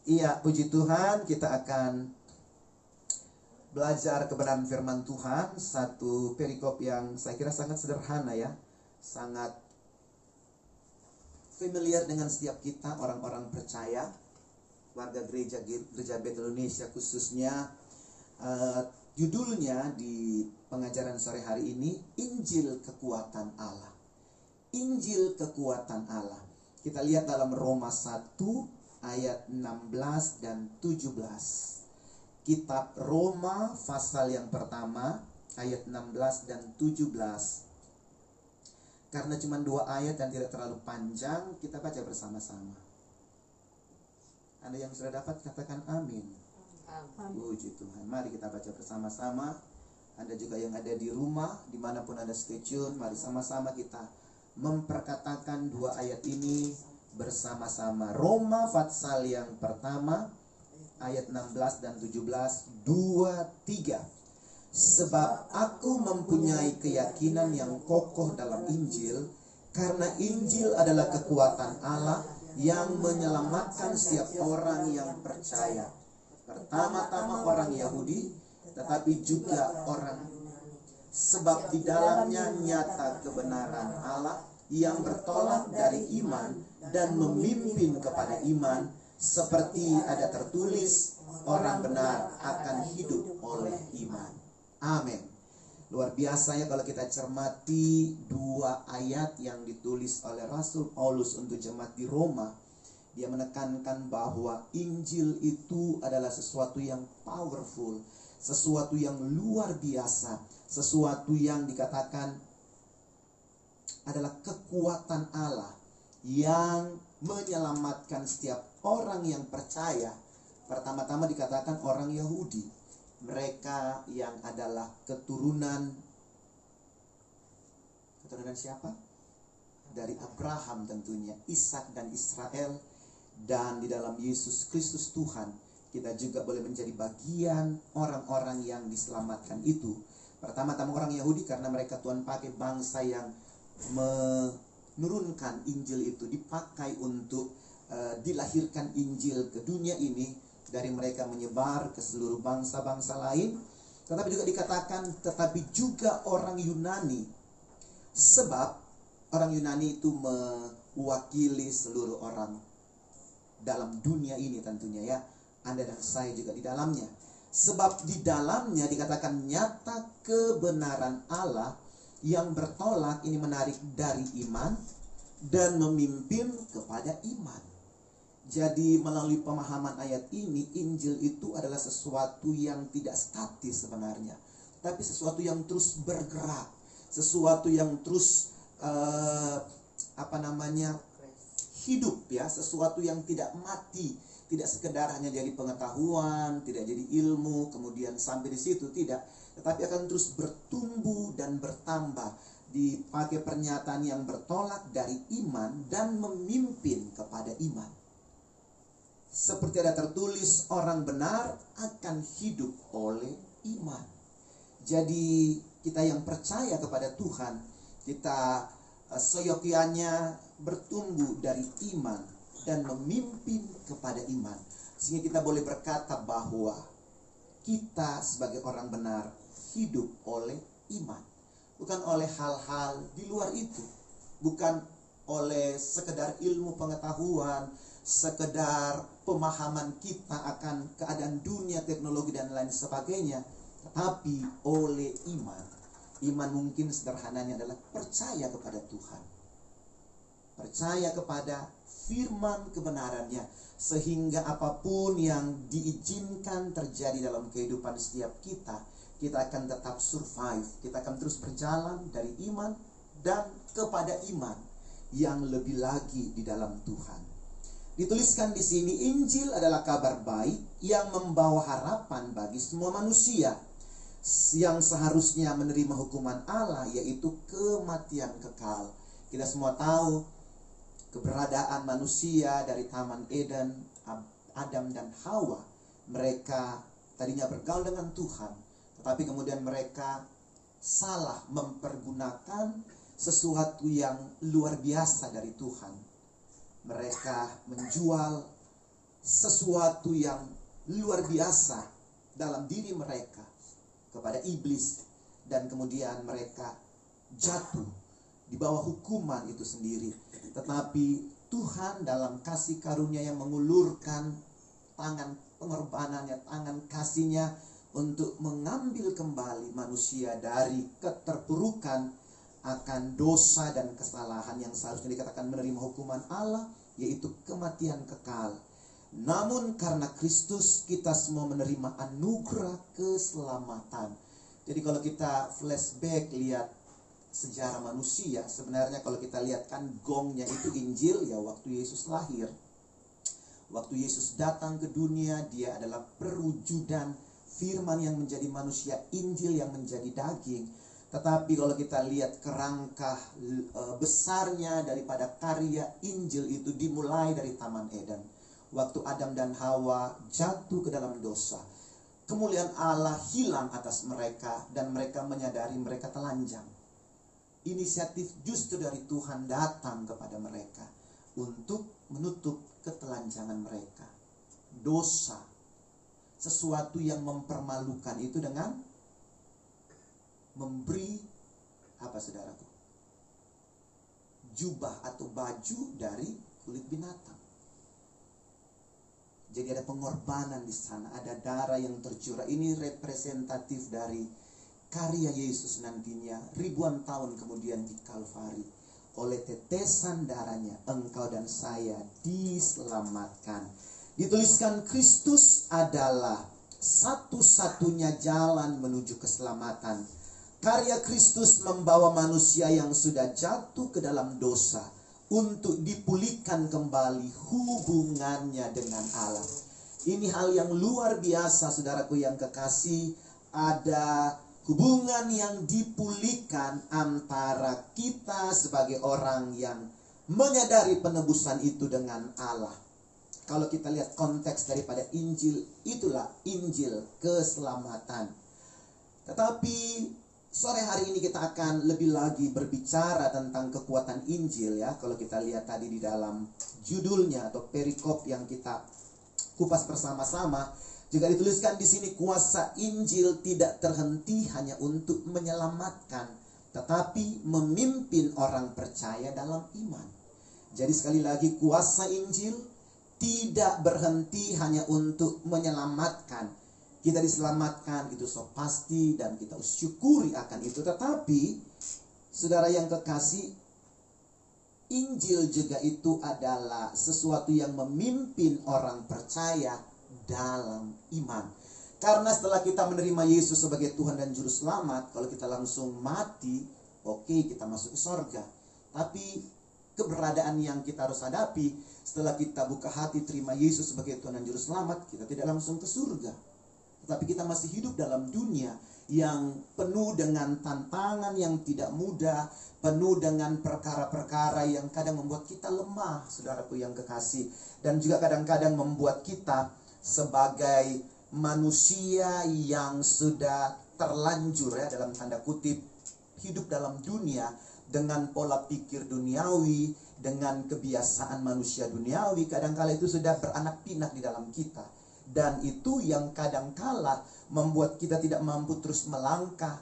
Iya, puji Tuhan, kita akan belajar kebenaran firman Tuhan. Satu perikop yang saya kira sangat sederhana ya, sangat familiar dengan setiap kita, orang-orang percaya, warga gereja Bethel Indonesia khususnya. Judulnya di pengajaran sore hari ini, Injil Kekuatan Allah. Injil Kekuatan Allah. Kita lihat dalam Roma 1 ayat 16 dan 17. Kitab Roma pasal yang pertama ayat 16 dan 17. Karena cuma 2 ayat dan tidak terlalu panjang, kita baca bersama-sama. Anda yang sudah dapat katakan amin. Puji Tuhan. Mari kita baca bersama-sama. Anda juga yang ada di rumah, dimanapun Anda stay tune, mari sama-sama kita memperkatakan 2 ayat ini bersama-sama. Roma pasal yang pertama ayat 16 dan 17. 2, 3. Sebab aku mempunyai keyakinan yang kokoh dalam Injil, karena Injil adalah kekuatan Allah yang menyelamatkan setiap orang yang percaya. Pertama-tama orang Yahudi, tetapi juga orang. Sebab di dalamnya nyata kebenaran Allah yang bertolak dari iman dan memimpin kepada iman, seperti ada tertulis, orang benar akan hidup oleh iman. Amin. Luar biasa ya kalau kita cermati 2 ayat yang ditulis oleh Rasul Paulus untuk jemaat di Roma. Dia menekankan bahwa Injil itu adalah sesuatu yang powerful, sesuatu yang luar biasa, sesuatu yang dikatakan adalah kekuatan Allah yang menyelamatkan setiap orang yang percaya. Pertama-tama dikatakan orang Yahudi, mereka yang adalah keturunan siapa? Dari Abraham tentunya, Ishak dan Israel. Dan di dalam Yesus Kristus Tuhan, kita juga boleh menjadi bagian orang-orang yang diselamatkan itu. Pertama-tama orang Yahudi karena mereka Tuhan pakai bangsa yang menurunkan Injil itu, dipakai untuk dilahirkan Injil ke dunia ini, dari mereka menyebar ke seluruh bangsa-bangsa lain. Tetapi juga dikatakan tetapi juga orang Yunani, sebab orang Yunani itu mewakili seluruh orang dalam dunia ini tentunya ya. Anda dan saya juga di dalamnya. Sebab di dalamnya dikatakan nyata kebenaran Allah yang bertolak, ini menarik, dari iman dan memimpin kepada iman. Jadi melalui pemahaman ayat ini, Injil itu adalah sesuatu yang tidak statis sebenarnya, tapi sesuatu yang terus bergerak, sesuatu yang terus hidup ya, sesuatu yang tidak mati, tidak sekedar hanya jadi pengetahuan, tidak jadi ilmu, kemudian sampai di situ, tidak, tetapi akan terus bertumbuh dan bertambah, dipakai pernyataan yang bertolak dari iman dan memimpin kepada iman. Seperti ada tertulis, orang benar akan hidup oleh iman. Jadi kita yang percaya kepada Tuhan, kita seyogyanya bertumbuh dari iman dan memimpin kepada iman, sehingga kita boleh berkata bahwa kita sebagai orang benar hidup oleh iman, bukan oleh hal-hal di luar itu, bukan oleh sekedar ilmu pengetahuan, sekedar pemahaman kita akan keadaan dunia, teknologi dan lain sebagainya, tetapi oleh iman. Iman mungkin sederhananya adalah percaya kepada Tuhan, percaya kepada firman kebenarannya, sehingga apapun yang diizinkan terjadi dalam kehidupan setiap kita, kita akan tetap survive, kita akan terus berjalan dari iman dan kepada iman yang lebih lagi di dalam Tuhan. Dituliskan di sini, Injil adalah kabar baik yang membawa harapan bagi semua manusia yang seharusnya menerima hukuman Allah, yaitu kematian kekal. Kita semua tahu keberadaan manusia dari Taman Eden, Adam dan Hawa. Mereka tadinya bergaul dengan Tuhan, tetapi kemudian mereka salah mempergunakan sesuatu yang luar biasa dari Tuhan. Mereka menjual sesuatu yang luar biasa dalam diri mereka kepada iblis, dan kemudian mereka jatuh di bawah hukuman itu sendiri. Tetapi Tuhan dalam kasih karunia yang mengulurkan tangan pengorbanannya, tangan kasihnya untuk mengambil kembali manusia dari keterpurukan akan dosa dan kesalahan yang seharusnya dikatakan menerima hukuman Allah, yaitu kematian kekal. Namun karena Kristus kita semua menerima anugerah keselamatan. Jadi kalau kita flashback lihat sejarah manusia, sebenarnya kalau kita lihat kan gongnya itu Injil ya, waktu Yesus lahir. Waktu Yesus datang ke dunia, dia adalah perwujudan firman yang menjadi manusia, Injil yang menjadi daging. Tetapi kalau kita lihat kerangka besarnya daripada karya Injil itu dimulai dari Taman Eden. Waktu Adam dan Hawa jatuh ke dalam dosa, kemuliaan Allah hilang atas mereka dan mereka menyadari mereka telanjang. Inisiatif justru dari Tuhan datang kepada mereka untuk menutup ketelanjangan mereka. Dosa, sesuatu yang mempermalukan itu dengan memberi apa saudaraku? Jubah atau baju dari kulit binatang. Jadi ada pengorbanan di sana, ada darah yang tercurah. Ini representatif dari karya Yesus nantinya ribuan tahun kemudian di Kalvari. Oleh tetesan darahnya engkau dan saya diselamatkan. Dituliskan Kristus adalah satu-satunya jalan menuju keselamatan. Karya Kristus membawa manusia yang sudah jatuh ke dalam dosa untuk dipulihkan kembali hubungannya dengan Allah. Ini hal yang luar biasa saudaraku yang kekasih. Ada hubungan yang dipulihkan antara kita sebagai orang yang menyadari penebusan itu dengan Allah. Kalau kita lihat konteks daripada Injil, itulah Injil keselamatan. Tetapi sore hari ini kita akan lebih lagi berbicara tentang kekuatan Injil ya. Kalau kita lihat tadi di dalam judulnya atau perikop yang kita kupas bersama-sama, juga dituliskan di sini kuasa Injil tidak terhenti hanya untuk menyelamatkan, tetapi memimpin orang percaya dalam iman. Jadi sekali lagi kuasa Injil tidak berhenti hanya untuk menyelamatkan. Kita diselamatkan itu so pasti dan kita syukuri akan itu. Tetapi saudara yang kekasih, Injil juga itu adalah sesuatu yang memimpin orang percaya dalam iman. Karena setelah kita menerima Yesus sebagai Tuhan dan Juru Selamat, kalau kita langsung mati, oke, kita masuk ke sorga. Tapi keberadaan yang kita harus hadapi setelah kita buka hati terima Yesus sebagai Tuhan dan Juru Selamat, kita tidak langsung ke surga. Tapi kita masih hidup dalam dunia yang penuh dengan tantangan yang tidak mudah, penuh dengan perkara-perkara yang kadang membuat kita lemah, saudaraku yang kekasih. Dan juga kadang-kadang membuat kita sebagai manusia yang sudah terlanjur ya, dalam tanda kutip, hidup dalam dunia dengan pola pikir duniawi, dengan kebiasaan manusia duniawi. Kadang-kala itu sudah beranak pinak di dalam kita. Dan itu yang kadang-kala membuat kita tidak mampu terus melangkah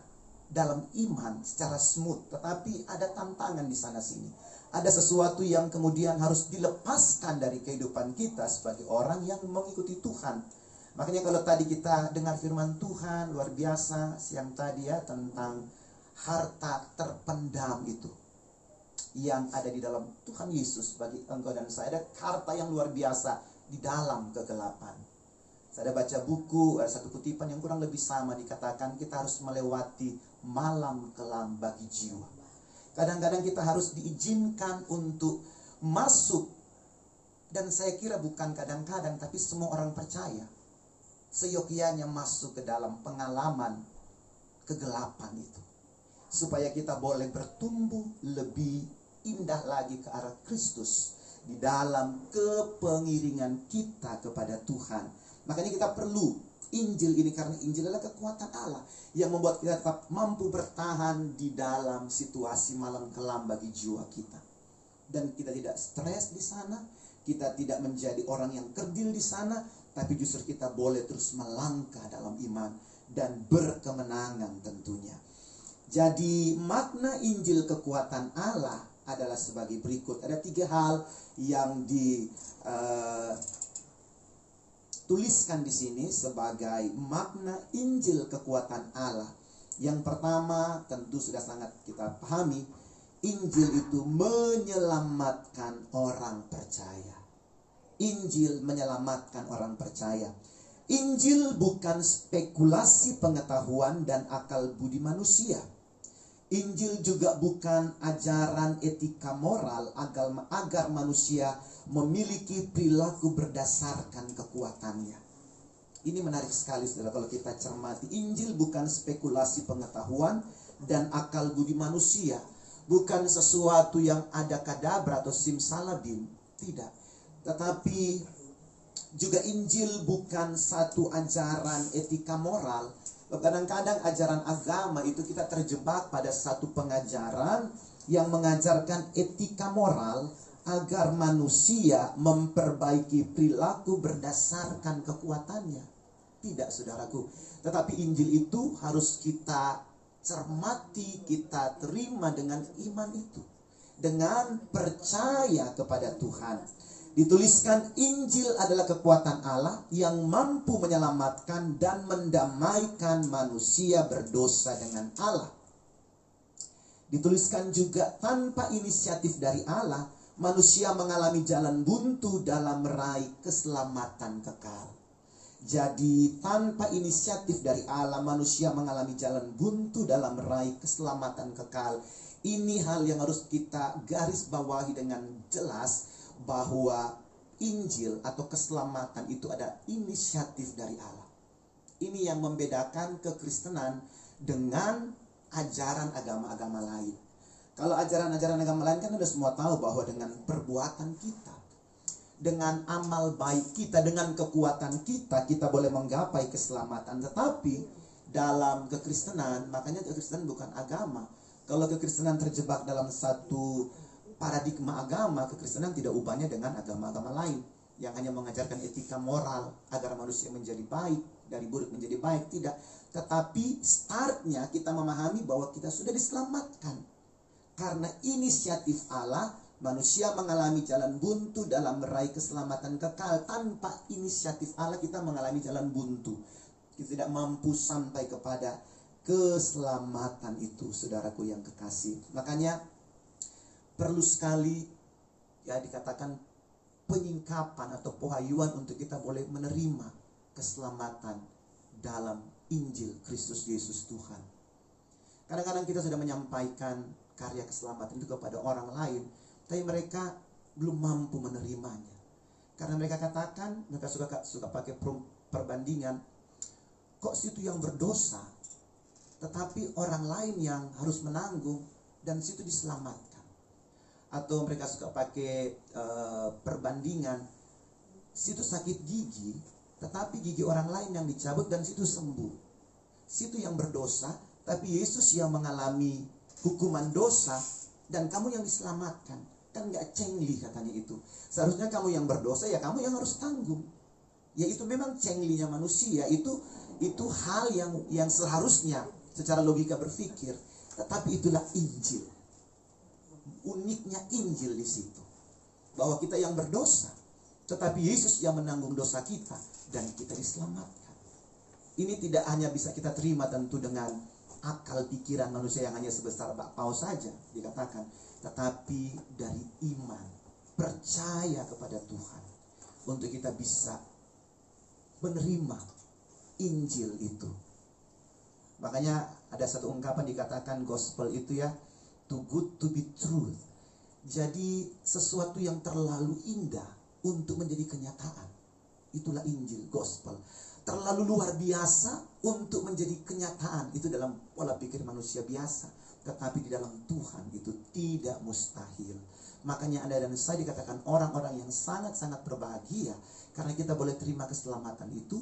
dalam iman secara smooth. Tetapi ada tantangan di sana-sini. Ada sesuatu yang kemudian harus dilepaskan dari kehidupan kita sebagai orang yang mengikuti Tuhan. Makanya kalau tadi kita dengar firman Tuhan luar biasa siang tadi ya, tentang harta terpendam itu yang ada di dalam Tuhan Yesus bagi engkau dan saya. Ada harta yang luar biasa di dalam kegelapan. Saya ada baca buku, ada satu kutipan yang kurang lebih sama, dikatakan kita harus melewati malam kelam bagi jiwa. Kadang-kadang kita harus diizinkan untuk masuk, dan saya kira bukan kadang-kadang, tapi semua orang percaya seyogyanya masuk ke dalam pengalaman kegelapan itu, supaya kita boleh bertumbuh lebih indah lagi ke arah Kristus di dalam kepengiringan kita kepada Tuhan. Makanya kita perlu Injil ini, karena Injil adalah kekuatan Allah yang membuat kita tetap mampu bertahan di dalam situasi malam kelam bagi jiwa kita. Dan kita tidak stres di sana, Kita tidak menjadi orang yang kerdil di sana, tapi justru kita boleh terus melangkah dalam iman dan berkemenangan tentunya. Jadi makna Injil kekuatan Allah adalah sebagai berikut. Ada 3 hal yang dituliskan di sini sebagai makna Injil kekuatan Allah. Yang pertama tentu sudah sangat kita pahami, Injil itu menyelamatkan orang percaya. Injil menyelamatkan orang percaya. Injil bukan spekulasi pengetahuan dan akal budi manusia. Injil juga bukan ajaran etika moral agar manusia memiliki perilaku berdasarkan kekuatannya. Ini menarik sekali, saudara, kalau kita cermati. Injil bukan spekulasi pengetahuan dan akal budi manusia. Bukan sesuatu yang ada kadabra atau simsalabim. Tidak. Tetapi juga Injil bukan satu ajaran etika moral. Kadang-kadang ajaran agama itu kita terjebak pada satu pengajaran yang mengajarkan etika moral agar manusia memperbaiki perilaku berdasarkan kekuatannya. Tidak, saudaraku. Tetapi Injil itu harus kita cermati, kita terima dengan iman itu. Dengan percaya kepada Tuhan. Dituliskan Injil adalah kekuatan Allah yang mampu menyelamatkan dan mendamaikan manusia berdosa dengan Allah. Dituliskan juga tanpa inisiatif dari Allah, manusia mengalami jalan buntu dalam meraih keselamatan kekal. Jadi tanpa inisiatif dari Allah, manusia mengalami jalan buntu dalam meraih keselamatan kekal. Ini hal yang harus kita garis bawahi dengan jelas, bahwa Injil atau keselamatan itu ada inisiatif dari Allah. Ini yang membedakan kekristenan dengan ajaran agama-agama lain. Kalau ajaran-ajaran agama lain kan udah semua tahu bahwa dengan perbuatan kita, dengan amal baik kita, dengan kekuatan kita, kita boleh menggapai keselamatan. Tetapi dalam kekristenan, makanya kekristenan bukan agama. Kalau kekristenan terjebak dalam satu paradigma agama, kekristenan tidak ubahnya dengan agama-agama lain yang hanya mengajarkan etika moral agar manusia menjadi baik, dari buruk menjadi baik. Tidak. Tetapi startnya kita memahami bahwa kita sudah diselamatkan. Karena inisiatif Allah, manusia mengalami jalan buntu dalam meraih keselamatan kekal. Tanpa inisiatif Allah kita mengalami jalan buntu. Kita tidak mampu sampai kepada keselamatan itu, saudaraku yang kekasih. Makanya perlu sekali ya dikatakan penyingkapan atau pohayuan untuk kita boleh menerima keselamatan dalam Injil Kristus Yesus Tuhan. Kadang-kadang kita sudah menyampaikan karya keselamatan itu kepada orang lain, tapi mereka belum mampu menerimanya. Karena mereka katakan, mereka suka pakai perbandingan, kok situ yang berdosa, tetapi orang lain yang harus menanggung dan situ diselamatkan. Atau mereka suka pakai perbandingan, situ sakit gigi, tetapi gigi orang lain yang dicabut dan situ sembuh. Situ yang berdosa, tapi Yesus yang mengalami hukuman dosa dan kamu yang diselamatkan. Kan gak cengli katanya itu. Seharusnya kamu yang berdosa, ya kamu yang harus tanggung. Ya itu memang cenglinya manusia, itu hal yang seharusnya secara logika berpikir. Tetapi itulah Injil. Uniknya Injil di situ, bahwa kita yang berdosa, tetapi Yesus yang menanggung dosa kita dan kita diselamatkan. Ini tidak hanya bisa kita terima tentu dengan akal pikiran manusia yang hanya sebesar bakpao saja dikatakan, tetapi dari iman, percaya kepada Tuhan untuk kita bisa menerima Injil itu. Makanya ada satu ungkapan dikatakan gospel itu ya, too good to be truth. Jadi sesuatu yang terlalu indah untuk menjadi kenyataan. Itulah Injil, gospel. Terlalu luar biasa untuk menjadi kenyataan. Itu dalam pola pikir manusia biasa. Tetapi di dalam Tuhan itu tidak mustahil. Makanya Anda dan saya dikatakan orang-orang yang sangat-sangat berbahagia. Karena kita boleh terima keselamatan itu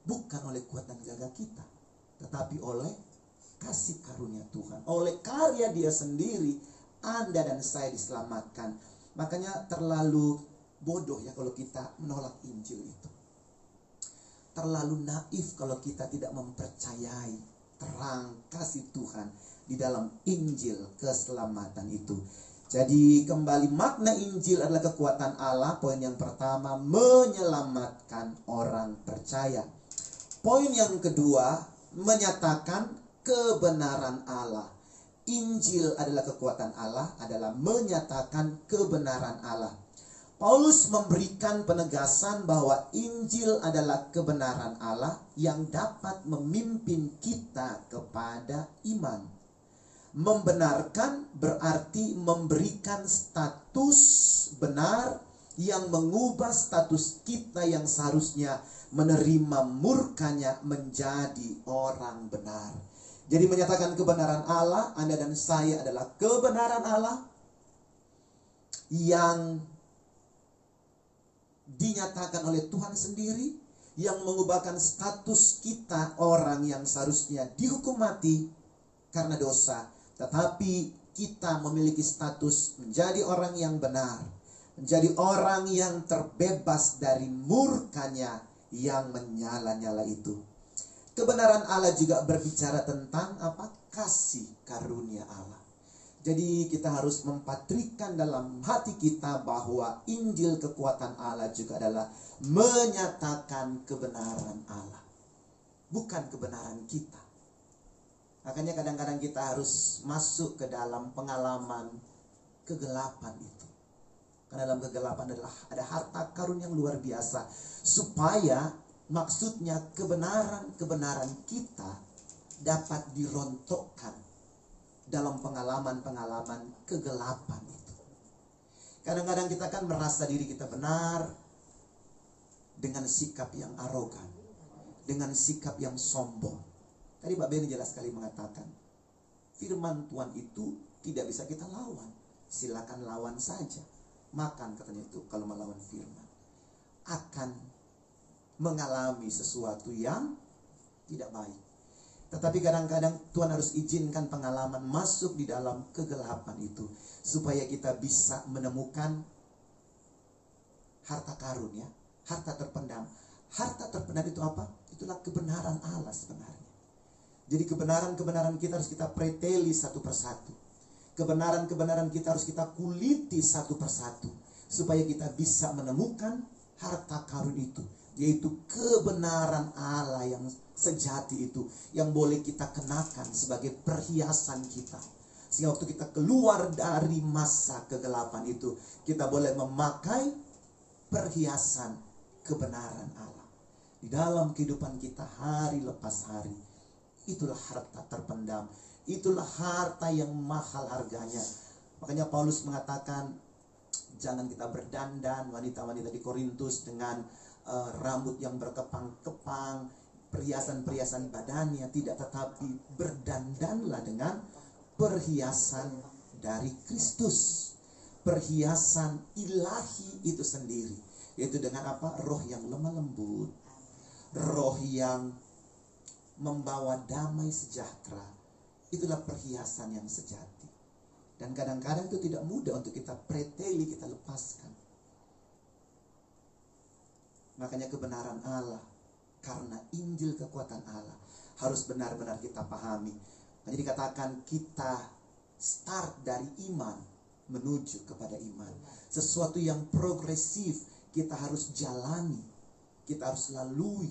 bukan oleh kuat dan jaga kita, tetapi oleh kasih karunia Tuhan. Oleh karya Dia sendiri, Anda dan saya diselamatkan. Makanya terlalu bodoh ya kalau kita menolak Injil itu. Terlalu naif kalau kita tidak mempercayai terang kasih Tuhan di dalam Injil keselamatan itu. Jadi kembali, makna Injil adalah kekuatan Allah. Poin yang pertama, menyelamatkan orang percaya. Poin yang kedua, menyatakan kebenaran Allah. Injil adalah kekuatan Allah, adalah menyatakan kebenaran Allah. Paulus memberikan penegasan bahwa Injil adalah kebenaran Allah yang dapat memimpin kita kepada iman. Membenarkan berarti memberikan status benar yang mengubah status kita yang seharusnya menerima murkanya menjadi orang benar. Jadi menyatakan kebenaran Allah, Anda dan saya adalah kebenaran Allah yang dinyatakan oleh Tuhan sendiri, yang mengubahkan status kita orang yang seharusnya dihukum mati karena dosa, tetapi kita memiliki status menjadi orang yang benar, menjadi orang yang terbebas dari murkanya yang menyala-nyala itu. Kebenaran Allah juga berbicara tentang apa? Kasih karunia Allah. Jadi kita harus mempatrikan dalam hati kita bahwa Injil kekuatan Allah juga adalah menyatakan kebenaran Allah, bukan kebenaran kita. Makanya kadang-kadang kita harus masuk ke dalam pengalaman kegelapan itu. Karena dalam kegelapan adalah ada harta karun yang luar biasa. Supaya maksudnya kebenaran kita dapat dirontokkan dalam pengalaman-pengalaman kegelapan itu. Kadang-kadang kita kan merasa diri kita benar dengan sikap yang arogan, dengan sikap yang sombong. Tadi Pak Benny jelas sekali mengatakan, firman Tuhan itu tidak bisa kita lawan. Silakan lawan saja. Makan katanya itu kalau melawan firman. Akan mengalami sesuatu yang tidak baik. Tetapi kadang-kadang Tuhan harus izinkan pengalaman masuk di dalam kegelapan itu, supaya kita bisa menemukan harta karun ya, harta terpendam. Harta terpendam itu apa? Itulah kebenaran Allah sebenarnya. Jadi kebenaran-kebenaran kita harus kita preteli satu persatu. Kebenaran-kebenaran kita harus kita kuliti satu persatu, supaya kita bisa menemukan harta karun itu, yaitu kebenaran Allah yang sejati itu, yang boleh kita kenakan sebagai perhiasan kita. Sehingga waktu kita keluar dari masa kegelapan itu, kita boleh memakai perhiasan kebenaran Allah di dalam kehidupan kita hari lepas hari. Itulah harta terpendam, itulah harta yang mahal harganya. Makanya Paulus mengatakan, jangan kita berdandan wanita-wanita di Korintus dengan rambut yang berkepang-kepang, perhiasan-perhiasan badannya, tidak, tetapi berdandanlah dengan perhiasan dari Kristus, perhiasan ilahi itu sendiri, yaitu dengan apa? Roh yang lemah lembut, roh yang membawa damai sejahtera. Itulah perhiasan yang sejati. Dan kadang-kadang itu tidak mudah untuk kita preteli, kita lepaskan. Makanya kebenaran Allah, karena Injil kekuatan Allah, harus benar-benar kita pahami. Jadi dikatakan kita start dari iman menuju kepada iman. Sesuatu yang progresif kita harus jalani, kita harus lalui.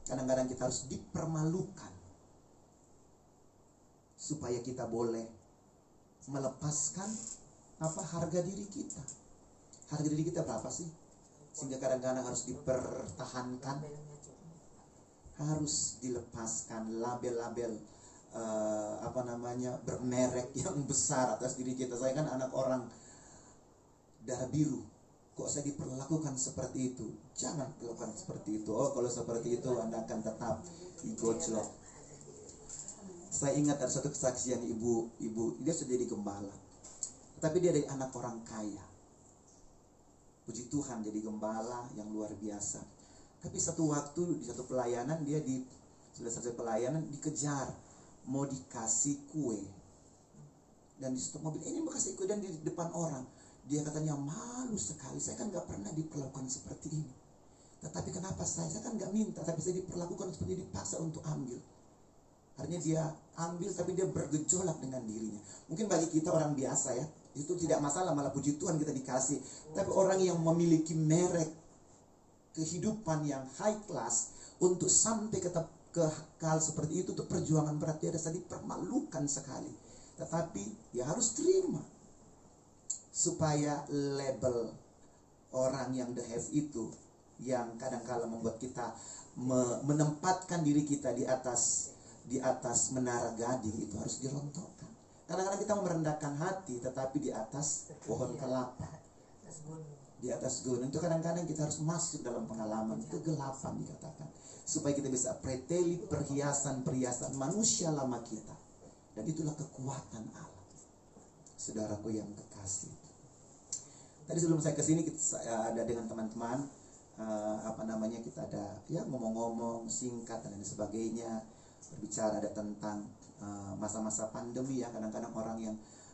Kadang-kadang kita harus dipermalukan, supaya kita boleh melepaskan apa? Harga diri kita. Harga diri kita berapa sih? Sehingga kadang-kadang harus dipertahankan, harus dilepaskan label-label bermerek yang besar atas diri kita. Saya kan anak orang darah biru, kok saya diperlakukan seperti itu? Jangan lakukan seperti itu. Oh, kalau seperti itu Anda akan tetap digojlok. Saya ingat ada satu kesaksian ibu, dia sudah jadi gembala, tapi dia dari anak orang kaya. Puji Tuhan, jadi gembala yang luar biasa. Tapi satu waktu di satu pelayanan, dia sudah selesai pelayanan dikejar, mau dikasih kue. Dan di stop mobil, ini mau kasih kue, dan di depan orang Dia katanya malu sekali, saya kan gak pernah diperlakukan seperti ini. Tetapi kenapa saya kan gak minta, tapi saya diperlakukan seperti ini, dipaksa untuk ambil. Artinya dia ambil tapi dia bergejolak dengan dirinya. Mungkin bagi kita orang biasa ya, itu tidak masalah, malah puji Tuhan kita dikasih. Tapi orang yang memiliki merek kehidupan yang high class, untuk sampai ke hal seperti itu perjuangan berat, dia rasa dipermalukan sekali. Tetapi dia harus terima, supaya label orang yang the have itu, yang kadang-kala membuat kita menempatkan diri kita di atas menara gading, itu harus dirontokkan. Kadang-kadang kita merendahkan hati, tetapi di atas pohon kelapa, di atas gunung itu kadang-kadang kita harus masuk dalam pengalaman kegelapan dikatakan, supaya kita bisa preteli perhiasan manusia lama kita. Dan itulah kekuatan Allah, saudaraku yang kekasih. Tadi sebelum saya kesini, kita ada dengan teman-teman, kita ada ya ngomong-ngomong singkat dan lain sebagainya, berbicara ada tentang masa-masa pandemi ya. Kadang-kadang orang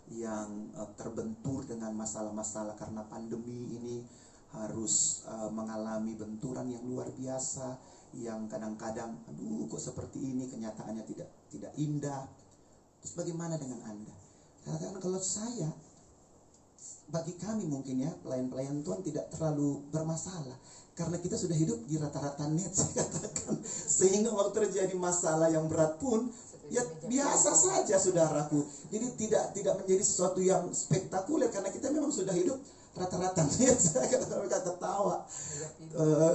yang terbentur dengan masalah-masalah karena pandemi ini harus mengalami benturan yang luar biasa, yang kadang-kadang aduh kok seperti ini, kenyataannya tidak indah. Terus bagaimana dengan Anda? Kadang-kadang kalau saya, bagi kami mungkin ya, pelayan-pelayan Tuhan tidak terlalu bermasalah, karena kita sudah hidup di rata-rata net, saya katakan. Sehingga waktu terjadi masalah yang berat pun ya biasa saja, saudaraku. Jadi tidak menjadi sesuatu yang spektakuler, karena kita memang sudah hidup rata-rata net. Saya ketawa.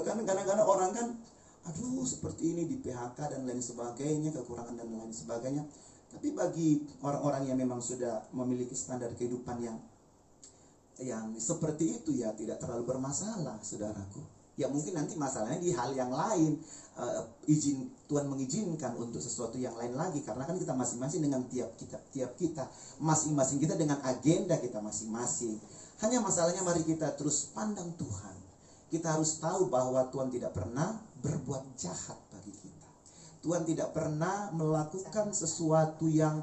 Kan kadang-kadang orang kan, aduh seperti ini, di PHK dan lain sebagainya, kekurangan dan lain sebagainya. Tapi bagi orang-orang yang memang sudah memiliki standar kehidupan yang seperti itu ya, tidak terlalu bermasalah, saudaraku. Ya mungkin nanti masalahnya di hal yang lain, Tuhan mengizinkan untuk sesuatu yang lain lagi, karena kan kita masing-masing dengan tiap kita masing-masing kita dengan agenda kita masing-masing. Hanya masalahnya mari kita terus pandang Tuhan. Kita harus tahu bahwa Tuhan tidak pernah berbuat jahat bagi kita. Tuhan tidak pernah melakukan sesuatu yang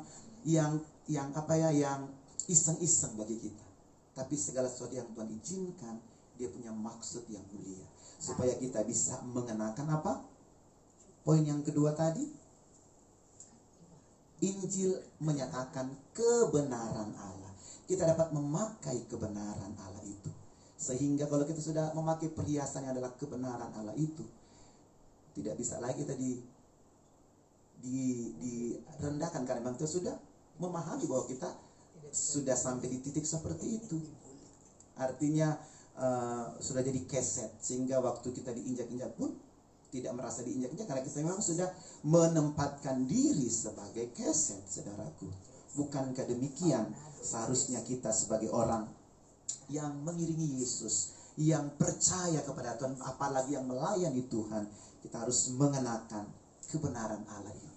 iseng-iseng bagi kita. Tapi segala sesuatu yang Tuhan izinkan, dia punya maksud yang mulia, supaya kita bisa mengenakan apa? Poin yang kedua tadi, Injil menyatakan kebenaran Allah. Kita dapat memakai kebenaran Allah itu, sehingga kalau kita sudah memakai perhiasan yang adalah kebenaran Allah itu, tidak bisa lagi kita direndahkan, karena memang kita sudah memahami bahwa kita sudah sampai di titik seperti itu. Artinya sudah jadi keset, sehingga waktu kita diinjak-injak pun tidak merasa diinjak-injak, karena kita memang sudah menempatkan diri sebagai keset, saudaraku. Bukankah demikian seharusnya kita sebagai orang yang mengiringi Yesus, yang percaya kepada Tuhan, apalagi yang melayani Tuhan, kita harus mengenakan kebenaran Allah ini.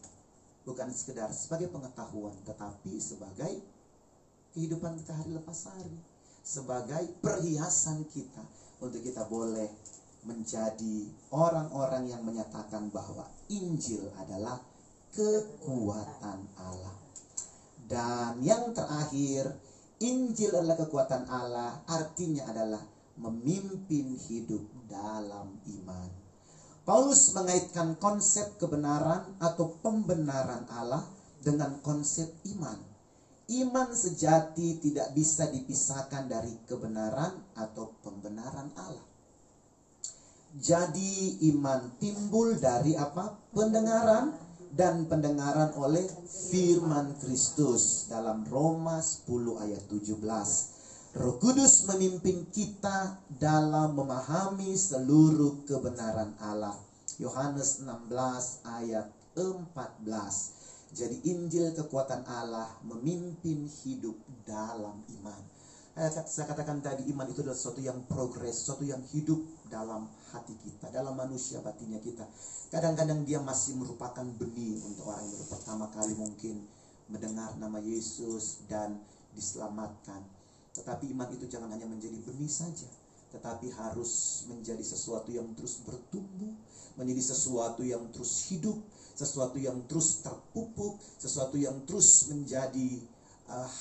Bukan sekedar sebagai pengetahuan, tetapi sebagai kehidupan kita hari lepas hari, sebagai perhiasan kita, untuk kita boleh menjadi orang-orang yang menyatakan bahwa Injil adalah kekuatan Allah. Dan yang terakhir, Injil adalah kekuatan Allah, artinya adalah memimpin hidup dalam iman. Paulus mengaitkan konsep kebenaran atau pembenaran Allah dengan konsep iman. Iman sejati tidak bisa dipisahkan dari kebenaran atau pembenaran Allah. Jadi iman timbul dari apa? Pendengaran, dan pendengaran oleh firman Kristus. Dalam Roma 10 ayat 17. Roh Kudus memimpin kita dalam memahami seluruh kebenaran Allah. Yohanes 16 ayat 14. Jadi Injil kekuatan Allah memimpin hidup dalam iman. Saya katakan tadi, iman itu adalah sesuatu yang progres, sesuatu yang hidup dalam hati kita, dalam manusia batinnya kita. Kadang-kadang dia masih merupakan benih untuk orang yang baru pertama kali mungkin mendengar nama Yesus dan diselamatkan. Tetapi iman itu jangan hanya menjadi benih saja, tetapi harus menjadi sesuatu yang terus bertumbuh, menjadi sesuatu yang terus hidup, sesuatu yang terus terpupuk, sesuatu yang terus menjadi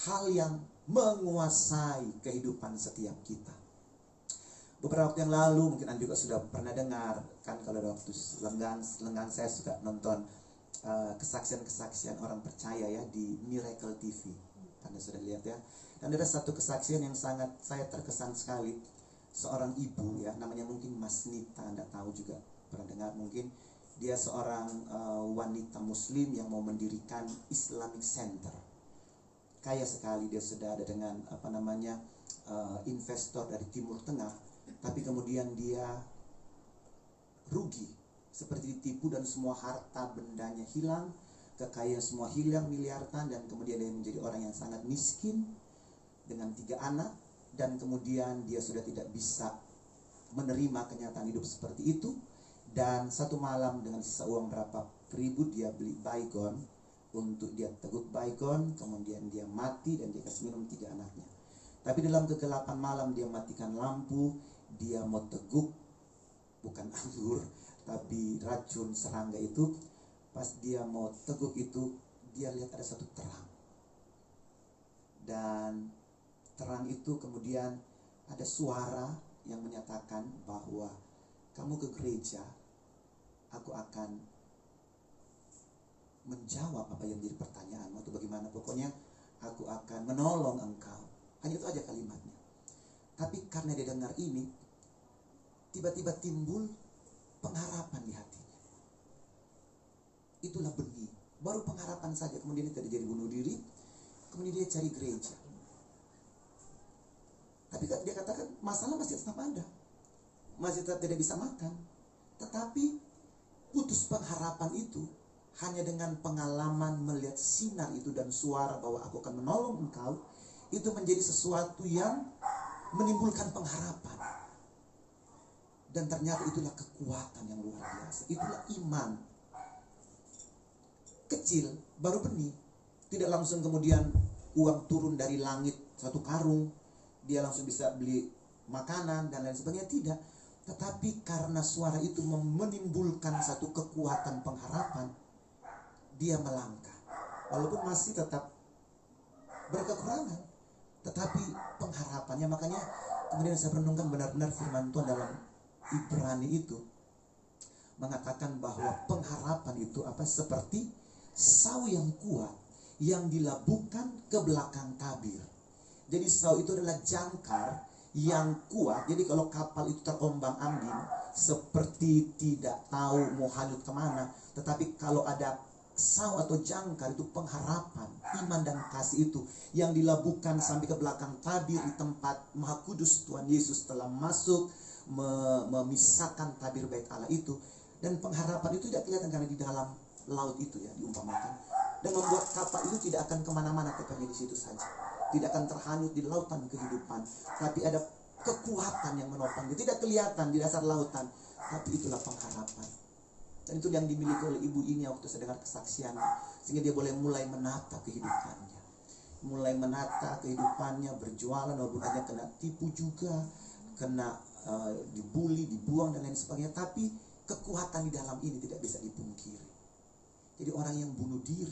hal yang menguasai kehidupan setiap kita. Beberapa waktu yang lalu mungkin Anda juga sudah pernah dengar kan, kalau ada waktu lenggang saya suka nonton kesaksian-kesaksian orang percaya ya di Miracle TV. Anda sudah lihat ya. Dan ada satu kesaksian yang sangat saya terkesan sekali. Seorang ibu ya, namanya mungkin Mas Nita, Anda tahu juga, pernah dengar mungkin. Dia seorang wanita muslim yang mau mendirikan Islamic Center. Kaya sekali, dia sudah ada dengan investor dari Timur Tengah. Tapi kemudian dia rugi, seperti ditipu, dan semua harta bendanya hilang, kekayaan semua hilang miliaran, dan kemudian dia menjadi orang yang sangat miskin dengan 3 anak, dan kemudian dia sudah tidak bisa menerima kenyataan hidup seperti itu. Dan satu malam dengan sisa uang berapa ribu dia beli baygon untuk dia teguk baygon, kemudian dia mati dan dia kasih minum 3 anaknya. Tapi dalam kegelapan malam dia matikan lampu, dia mau teguk bukan anggur tapi racun serangga itu. Pas dia mau teguk itu, dia lihat ada satu terang, dan terang itu kemudian ada suara yang menyatakan bahwa kamu ke gereja, aku akan menjawab apa yang jadi pertanyaanmu atau bagaimana, pokoknya aku akan menolong engkau. Hanya itu aja kalimatnya. Tapi karena dia dengar ini, tiba-tiba timbul pengharapan di hatinya. Itulah benih, baru pengharapan saja. Kemudian dia jadi bunuh diri, kemudian dia cari gereja. Tapi dia katakan masalah masih tetap ada, masih tetap tidak bisa makan. Tetapi putus pengharapan itu hanya dengan pengalaman melihat sinar itu dan suara bahwa aku akan menolong engkau. Itu menjadi sesuatu yang menimbulkan pengharapan. Dan ternyata itulah kekuatan yang luar biasa. Itulah iman. Kecil, baru benih. Tidak langsung kemudian uang turun dari langit 1 karung, dia langsung bisa beli makanan dan lain sebagainya. Tidak. Tetapi karena suara itu menimbulkan satu kekuatan pengharapan, dia melangkah. Walaupun masih tetap berkekurangan, tetapi pengharapannya. Makanya kemudian saya renungkan benar-benar firman Tuhan dalam Ibrani itu mengatakan bahwa pengharapan itu seperti sau yang kuat yang dilabuhkan ke belakang tabir. Jadi sau itu adalah jangkar yang kuat. Jadi kalau kapal itu terombang-ambing seperti tidak tahu mau hanyut kemana, tetapi kalau ada sau atau jangkar itu pengharapan, iman dan kasih itu yang dilabuhkan sampai ke belakang tabir di tempat Maha Kudus Tuhan Yesus telah masuk memisahkan tabir bait Allah itu. Dan pengharapan itu tidak kelihatan karena di dalam laut itu ya diumpamakan, dan membuat kapal itu tidak akan kemana-mana, tetapnya di situ saja, tidak akan terhanyut di lautan kehidupan. Tapi ada kekuatan yang menopang, dia tidak kelihatan di dasar lautan, tapi itulah pengharapan. Dan itu yang dimiliki oleh ibu ini waktu saya dengar kesaksiannya, sehingga dia boleh mulai menata kehidupannya, berjualan walaupun hanya kena tipu juga, kena dibully, dibuang dan lain sebagainya. Tapi kekuatan di dalam ini tidak bisa dipungkiri. Jadi orang yang bunuh diri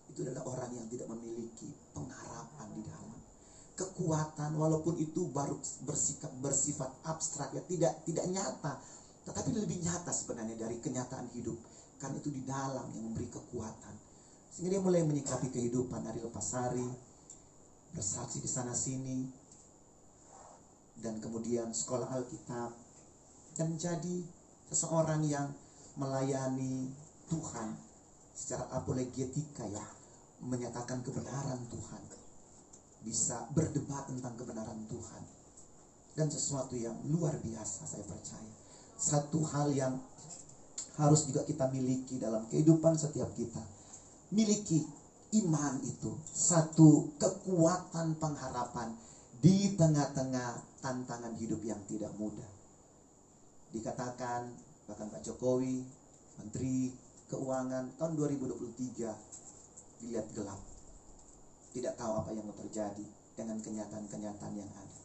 itu adalah orang yang tidak memiliki pengharapan di dalam. Kekuatan walaupun itu baru bersifat abstrak ya, tidak nyata, tetapi lebih nyata sebenarnya dari kenyataan hidup. Karena itu di dalam yang memberi kekuatan. Sehingga dia mulai menyikapi kehidupan hari lepas hari, bersaksi di sana sini, dan kemudian sekolah Alkitab, dan menjadi seseorang yang melayani Tuhan secara apologetika ya, menyatakan kebenaran Tuhan, bisa berdebat tentang kebenaran Tuhan. Dan sesuatu yang luar biasa, saya percaya. Satu hal yang harus juga kita miliki dalam kehidupan setiap kita. Miliki iman itu, satu kekuatan pengharapan di tengah-tengah tantangan hidup yang tidak mudah. Dikatakan bahkan Pak Jokowi, Menteri Keuangan, tahun 2023 dilihat gelap. Tidak tahu apa yang mau terjadi dengan kenyataan-kenyataan yang ada.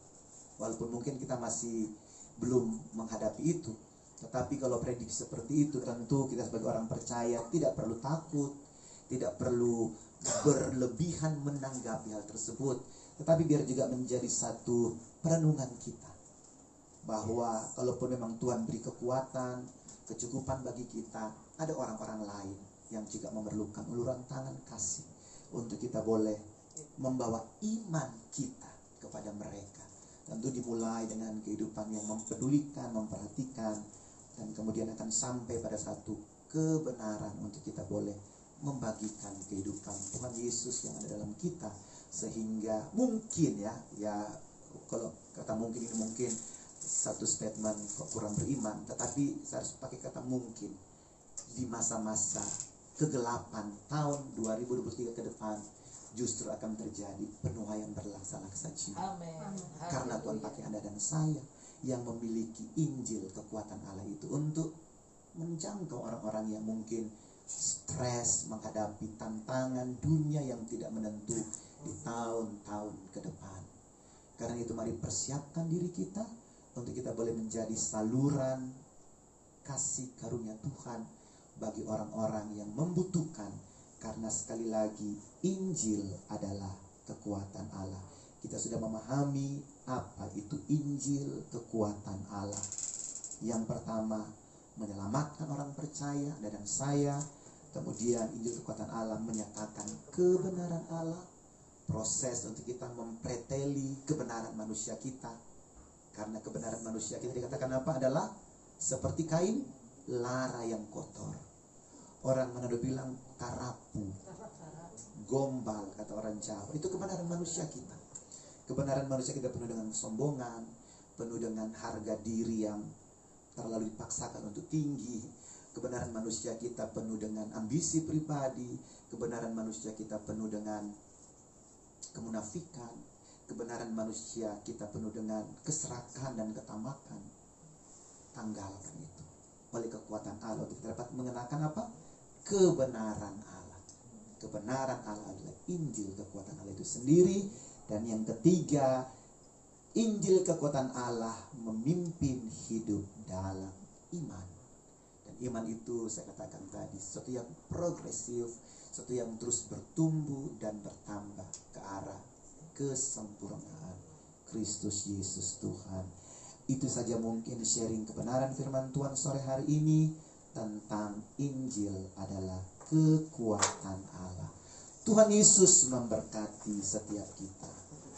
Walaupun mungkin kita masih belum menghadapi itu, tetapi kalau prediksi seperti itu, tentu kita sebagai orang percaya tidak perlu takut, tidak perlu berlebihan menanggapi hal tersebut. tetapi biar juga menjadi satu perenungan kita. Bahwa kalaupun memang Tuhan beri kekuatan, kecukupan bagi kita, ada orang-orang lain yang juga memerlukan uluran tangan kasih untuk kita boleh membawa iman kita kepada mereka. Tentu dimulai dengan kehidupan yang mempedulikan, memperhatikan, dan kemudian akan sampai pada satu kebenaran untuk kita boleh membagikan kehidupan Tuhan Yesus yang ada dalam kita, sehingga mungkin ya kalau kata mungkin ini mungkin satu statement kok kurang beriman, tetapi saya harus pakai kata mungkin. Di masa-masa kegelapan tahun 2023 ke depan justru akan terjadi penuaian berlaksana jiwa. Karena Tuhan pakai Anda dan saya yang memiliki Injil kekuatan Allah itu untuk menjangkau orang-orang yang mungkin stres menghadapi tantangan dunia yang tidak menentu di tahun-tahun ke depan. Karena itu mari persiapkan diri kita untuk kita boleh menjadi saluran kasih karunia Tuhan bagi orang-orang yang membutuhkan. Karena sekali lagi Injil adalah kekuatan Allah. Kita sudah memahami apa itu Injil kekuatan Allah. Yang pertama, menyelamatkan orang percaya, Anda dan saya. Kemudian Injil kekuatan Allah menyatakan kebenaran Allah. Proses untuk kita mempreteli kebenaran manusia kita. Karena kebenaran manusia kita dikatakan apa? Adalah seperti kain lara yang kotor. Orang Manado bilang karapu, gombal kata orang Jawa. Itu kebenaran manusia kita. Kebenaran manusia kita penuh dengan kesombongan, penuh dengan harga diri yang terlalu dipaksakan untuk tinggi. Kebenaran manusia kita penuh dengan ambisi pribadi. Kebenaran manusia kita penuh dengan kemunafikan. Kebenaran manusia kita penuh dengan keserakahan dan ketamakan. Tanggalkan itu oleh kekuatan Allah untuk kita dapat mengenakan apa? Kebenaran Allah. Kebenaran Allah adalah Injil kekuatan Allah itu sendiri. Dan yang ketiga, Injil kekuatan Allah memimpin hidup dalam iman. Dan iman itu saya katakan tadi sesuatu yang progresif, sesuatu yang terus bertumbuh dan bertambah ke arah kesempurnaan Kristus Yesus Tuhan. Itu saja mungkin sharing kebenaran firman Tuhan sore hari ini tentang Injil adalah kekuatan Allah. Tuhan Yesus memberkati setiap kita.